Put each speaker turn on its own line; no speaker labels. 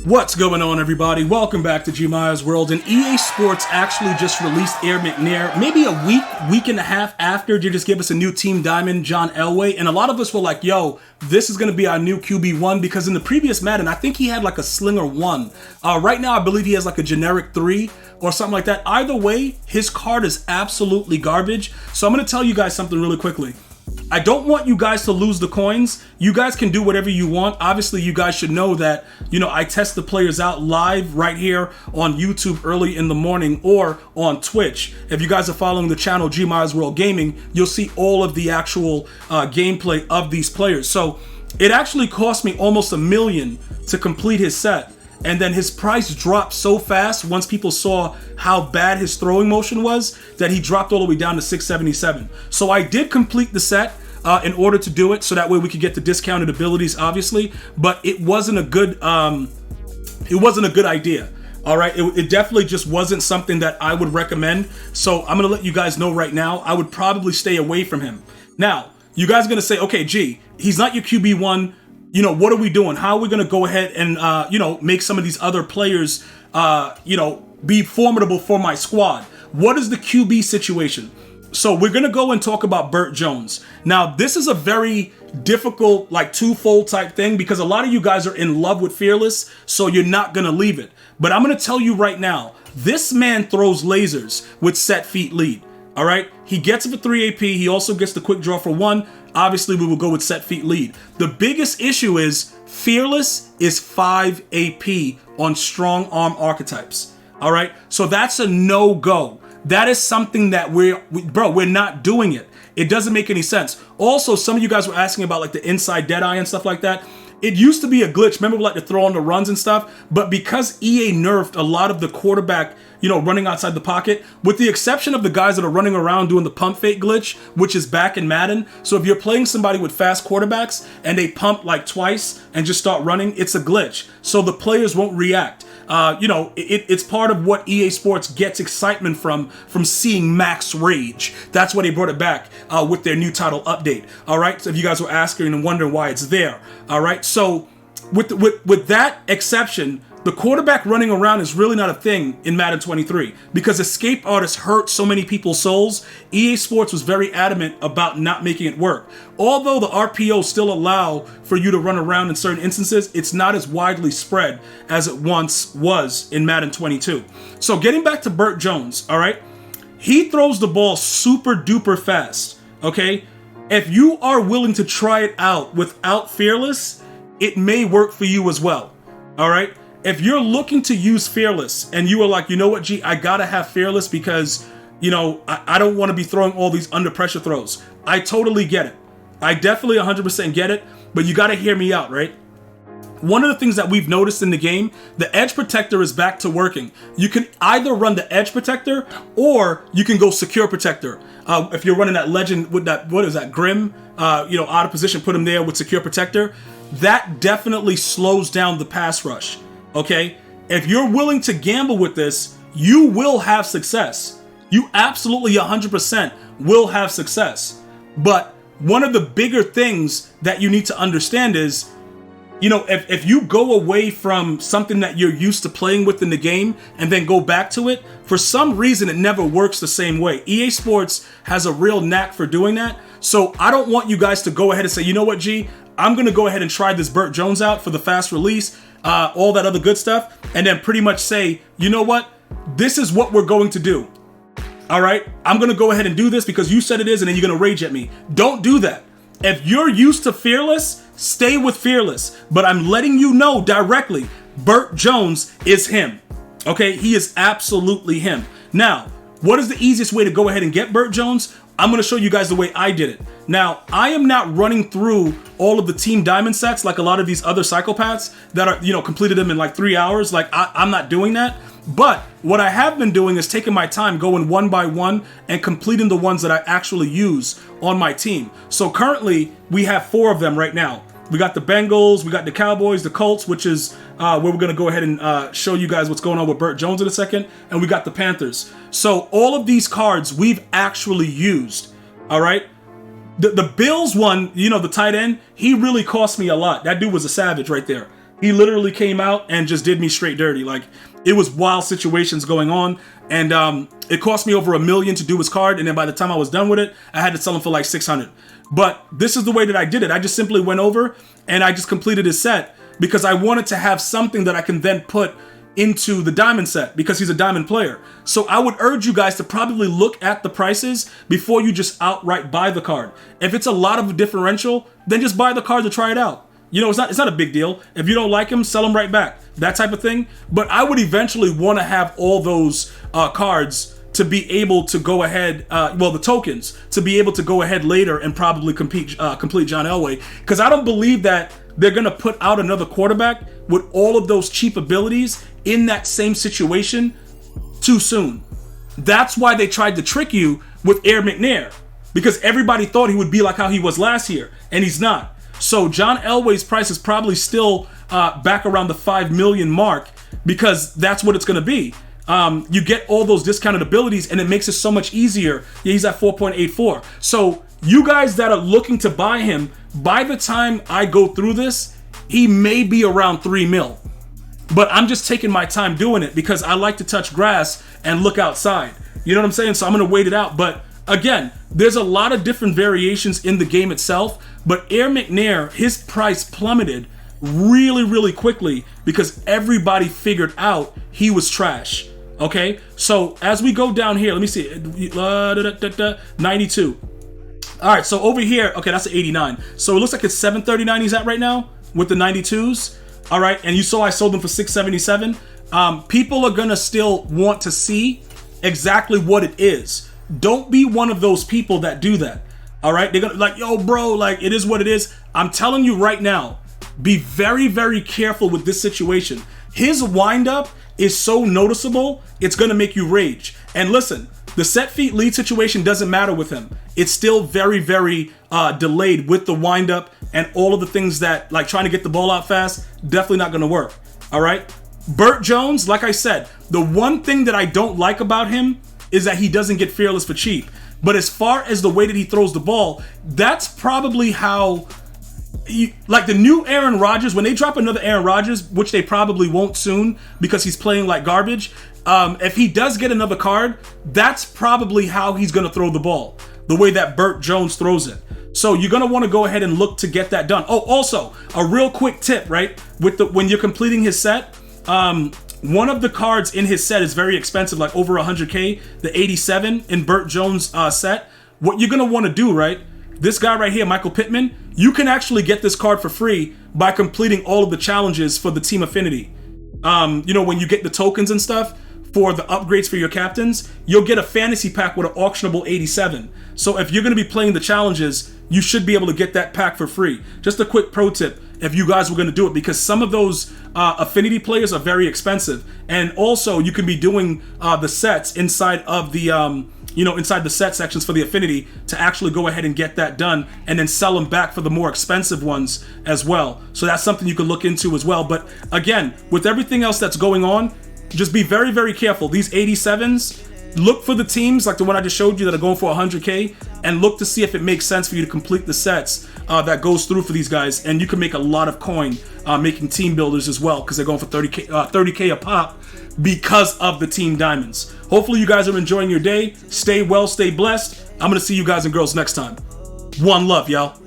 What's going on, everybody? Welcome back to GmiasWorld. And EA Sports actually just released mcnair maybe a week and a half after they just gave us a new Team Diamond, John Elway. And a lot of us were like, yo, this is going to be our new QB1, because in the previous Madden, I think he had like a Slinger 1. Right now, I believe he has like a generic 3 or something like that. Either way, his card is absolutely garbage. So I'm going to tell you guys something really quickly. I don't want you guys to lose the coins. You guys can do whatever you want. Obviously, you guys should know that, I test the players out live right here on YouTube early in the morning or on Twitch. If you guys are following the channel GmiasWorld Gaming, you'll see all of the actual gameplay of these players. So it actually cost me almost $1 million to complete his set. And then his price dropped so fast once people saw how bad his throwing motion was that he dropped all the way down to $677. So I did complete the set in order to do it, so that way we could get the discounted abilities, obviously. But it wasn't a good idea. All right, it definitely just wasn't something that I would recommend. So I'm gonna let you guys know right now, I would probably stay away from him. Now, you guys are gonna say, okay, G, he's not your QB1. What are we doing? How are we going to go ahead and, make some of these other players, be formidable for my squad? What is the QB situation? So we're going to go and talk about Bert Jones. Now, this is a very difficult, twofold type thing, because a lot of you guys are in love with Fearless, so you're not going to leave it. But I'm going to tell you right now, this man throws lasers with set feet lead. All right, he gets it for 3 AP. He also gets the quick draw for 1. Obviously, we will go with set feet lead. The biggest issue is Fearless is 5 AP on strong arm archetypes. All right, so that's a no-go. That is something that we're not doing it. It doesn't make any sense. Also, some of you guys were asking about the inside Deadeye and stuff like that. It used to be a glitch. Remember, we like to throw on the runs and stuff. But because EA nerfed a lot of the quarterback, running outside the pocket, with the exception of the guys that are running around doing the pump fake glitch, which is back in Madden. So if you're playing somebody with fast quarterbacks and they pump twice and just start running, it's a glitch. So the players won't react. It's part of what EA Sports gets excitement from seeing max rage. That's why they brought it back with their new title update. All right. So if you guys were asking and wondering why it's there. All right. So with that exception, the quarterback running around is really not a thing in Madden 23, because escape artists hurt so many people's souls. EA Sports was very adamant about not making it work. Although the RPOs still allow for you to run around in certain instances, it's not as widely spread as it once was in Madden 22. So getting back to Bert Jones, all right? He throws the ball super duper fast, okay? If you are willing to try it out without Fearless, it may work for you as well, all right? If you're looking to use Fearless and you are like, you know what, G, I gotta have Fearless because, I don't want to be throwing all these under pressure throws. I totally get it. I definitely 100% get it, but you gotta hear me out, right? One of the things that we've noticed in the game, the Edge Protector is back to working. You can either run the Edge Protector or you can go Secure Protector. If you're running that Legend with that, what is that, Grim, out of position, put him there with Secure Protector. That definitely slows down the pass rush. Okay, if you're willing to gamble with this, you will have success. You absolutely 100% will have success. But one of the bigger things that you need to understand is, if you go away from something that you're used to playing with in the game and then go back to it, for some reason it never works the same way. EA Sports has a real knack for doing that. So I don't want you guys to go ahead and say, you know what, G, I'm going to go ahead and try this Bert Jones out for the fast release. All that other good stuff, and then pretty much say, you know what, this is what we're going to do. All right, I'm going to go ahead and do this because you said it is, and then you're going to rage at me. Don't do that. If you're used to Fearless, stay with Fearless. But I'm letting you know directly, Bert Jones is him. Okay, he is absolutely him. Now, what is the easiest way to go ahead and get Bert Jones? I'm going to show you guys the way I did it. Now, I am not running through all of the Team Diamond sets like a lot of these other psychopaths that are, completed them in 3 hours. I'm not doing that. But what I have been doing is taking my time, going one by one and completing the ones that I actually use on my team. So currently, we have 4 of them right now. We got the Bengals, we got the Cowboys, the Colts, which is where we're going to go ahead and show you guys what's going on with Bert Jones in a second. And we got the Panthers. So all of these cards we've actually used. All right. The Bills one, the tight end, he really cost me a lot. That dude was a savage right there. he literally came out and just did me straight dirty. Like, it was wild situations going on, and it cost me over $1 million to do his card, and then by the time I was done with it, I had to sell him for like 600. But this is the way that I did it. I just simply went over and I just completed his set because I wanted to have something that I can then put into the diamond set because he's a diamond player. So I would urge you guys to probably look at the prices before you just outright buy the card. If it's a lot of a differential, then just buy the card to try it out. You know, it's not a big deal. If you don't like him, sell him right back. That type of thing. But I would eventually want to have all those cards to be able to go ahead, the tokens, to be able to go ahead later and probably complete John Elway. Because I don't believe that they're going to put out another quarterback with all of those cheap abilities in that same situation too soon. That's why they tried to trick you with mcnair, because everybody thought he would be like how he was last year, and he's not. So John Elway's price is probably still back around the 5 million mark, because that's what it's going to be. You get all those discounted abilities, and it makes it so much easier. Yeah, he's at 4.84. So you guys that are looking to buy him, by the time I go through this, he may be around 3 mil. But I'm just taking my time doing it because I like to touch grass and look outside. You know what I'm saying? So I'm going to wait it out. But again, there's a lot of different variations in the game itself. But mcnair, his price plummeted really, really quickly because everybody figured out he was trash. Okay? So as we go down here, let me see. 92. All right, so over here, okay, that's an 89. So it looks like it's 739 he's at right now with the 92s. All right, and you saw I sold them for 677. People are gonna still want to see exactly what it is. Don't be one of those people that do that. All right, they're gonna like, yo, bro, like it is what it is. I'm telling you right now, be very, very careful with this situation. His windup is so noticeable, it's gonna make you rage. And listen, the set feet lead situation doesn't matter with him. It's still very, very delayed with the windup and all of the things that, like trying to get the ball out fast, definitely not gonna work. All right? Bert Jones, like I said, the one thing that I don't like about him is that he doesn't get fearless for cheap. But as far as the way that he throws the ball, that's probably how, like the new Aaron Rodgers, when they drop another Aaron Rodgers, which they probably won't soon because he's playing like garbage, if he does get another card, that's probably how he's going to throw the ball, the way that Bert Jones throws it. So you're going to want to go ahead and look to get that done. Oh, also, a real quick tip, right? When you're completing his set, one of the cards in his set is very expensive, like over 100K, the 87 in Bert Jones set. What you're going to want to do, right? This guy right here, Michael Pittman, you can actually get this card for free by completing all of the challenges for the team affinity. When you get the tokens and stuff for the upgrades for your captains, you'll get a fantasy pack with an auctionable 87. So if you're going to be playing the challenges, you should be able to get that pack for free. Just a quick pro tip if you guys were going to do it, because some of those affinity players are very expensive. And also you can be doing the sets inside of the inside the set sections for the affinity to actually go ahead and get that done and then sell them back for the more expensive ones as well. So that's something you can look into as well. But again, with everything else that's going on, just be very, very careful. These 87s, look for the teams like the one I just showed you that are going for 100K and look to see if it makes sense for you to complete the sets that goes through for these guys. And you can make a lot of coin making team builders as well because they're going for 30K a pop because of the team diamonds. Hopefully you guys are enjoying your day. Stay well, stay blessed. I'm going to see you guys and girls next time. One love, y'all.